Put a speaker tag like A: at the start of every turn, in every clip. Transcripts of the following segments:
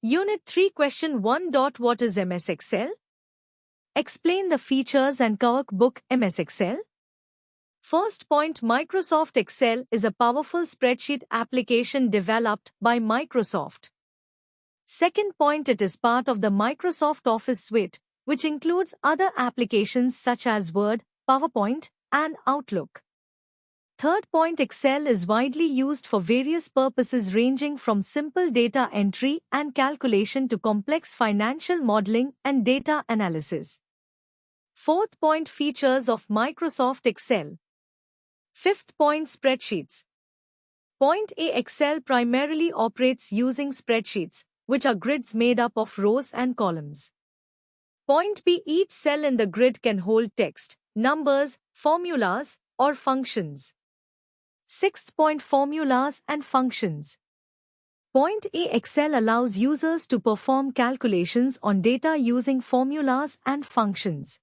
A: Unit 3 Question 1. What is MS Excel? Explain the features and workbook MS Excel. First point, Microsoft Excel is a powerful spreadsheet application developed by Microsoft. Second point, it is part of the Microsoft Office suite, which includes other applications such as Word, PowerPoint, and Outlook. Third point, Excel is widely used for various purposes ranging from simple data entry and calculation to complex financial modeling and data analysis. Fourth point, features of Microsoft Excel. Fifth point, spreadsheets. Point A, Excel primarily operates using spreadsheets, which are grids made up of rows and columns. Point B, each cell in the grid can hold text, numbers, formulas, or functions. Sixth point, formulas and functions. Point A, Excel allows users to perform calculations on data using formulas and functions.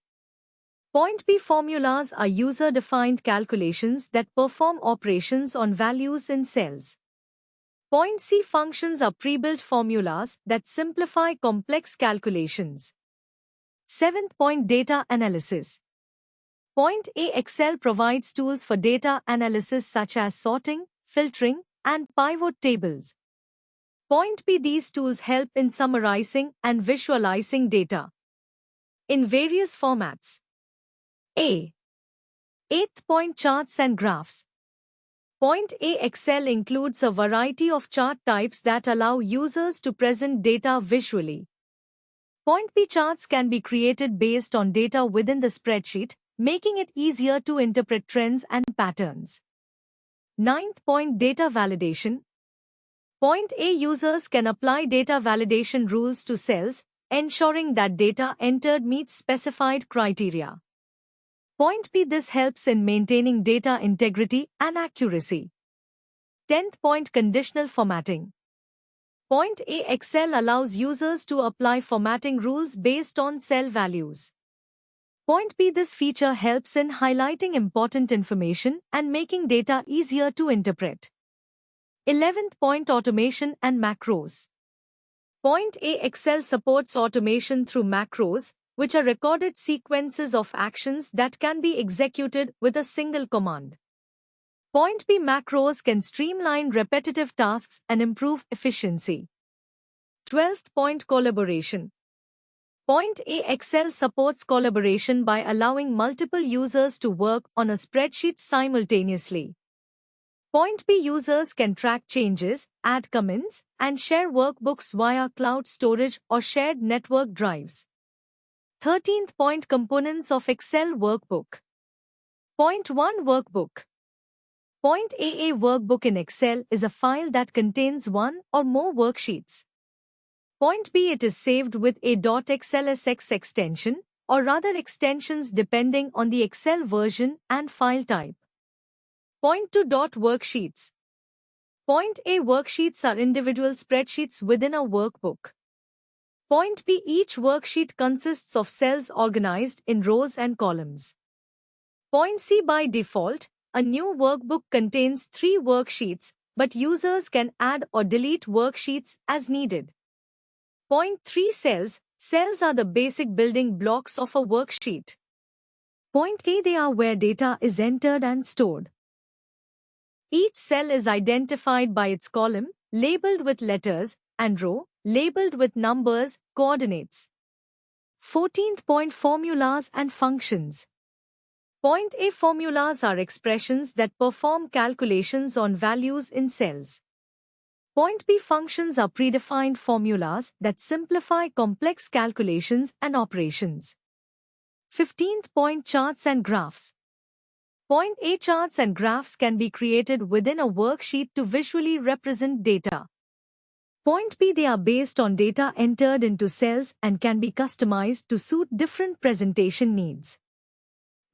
A: Point B, formulas are user-defined calculations that perform operations on values in cells. Point C, functions are pre-built formulas that simplify complex calculations. Seventh point, data analysis. Point A, Excel provides tools for data analysis such as sorting, filtering, and pivot tables. Point B, these tools help in summarizing and visualizing data in various formats. A. Eighth point, charts and graphs. Point A, Excel includes a variety of chart types that allow users to present data visually. Point B, charts can be created based on data within the spreadsheet, making it easier to interpret trends and patterns. Ninth point, data validation. Point A, users can apply data validation rules to cells, ensuring that data entered meets specified criteria. Point B, this helps in maintaining data integrity and accuracy. 10th point, conditional formatting. Point A, Excel allows users to apply formatting rules based on cell values. Point B, this feature helps in highlighting important information and making data easier to interpret. 11th point, automation and macros. Point A, Excel supports automation through macros, which are recorded sequences of actions that can be executed with a single command. Point B, macros can streamline repetitive tasks and improve efficiency. 12th point, collaboration. Point A, Excel supports collaboration by allowing multiple users to work on a spreadsheet simultaneously. Point B, users can track changes, add comments, and share workbooks via cloud storage or shared network drives. 13th point, components of Excel workbook. Point 1, workbook. Point A workbook in Excel is a file that contains one or more worksheets. Point B, it is saved with a .xlsx extension, or rather extensions depending on the Excel version and file type. Point 2, worksheets. Point A, worksheets are individual spreadsheets within a workbook. Point B, each worksheet consists of cells organized in rows and columns. Point C, by default, a new workbook contains 3 worksheets, but users can add or delete worksheets as needed. Point 3, cells. Cells are the basic building blocks of a worksheet. Point A, they are where data is entered and stored. Each cell is identified by its column, labeled with letters, and row, labeled with numbers, coordinates. 14th point, formulas and functions. Point A, formulas are expressions that perform calculations on values in cells. Point B, functions are predefined formulas that simplify complex calculations and operations. 15th point, charts and graphs. Point A, charts and graphs can be created within a worksheet to visually represent data. Point B, they are based on data entered into cells and can be customized to suit different presentation needs.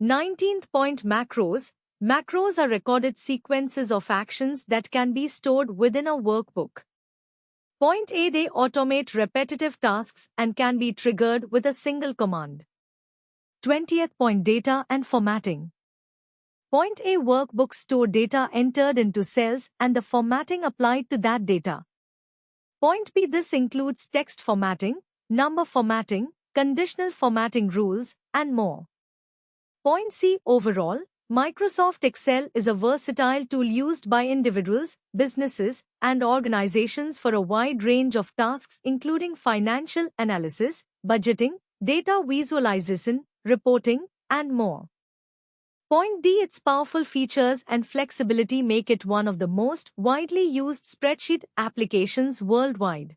A: 19th point, macros. Macros are recorded sequences of actions that can be stored within a workbook. Point A, they automate repetitive tasks and can be triggered with a single command. 20th point, data and formatting. Point A, workbooks store data entered into cells and the formatting applied to that data. Point B. This includes text formatting, number formatting, conditional formatting rules, and more. Point C. Overall, Microsoft Excel is a versatile tool used by individuals, businesses, and organizations for a wide range of tasks including financial analysis, budgeting, data visualization, reporting, and more. Point D. Its powerful features and flexibility make it one of the most widely used spreadsheet applications worldwide.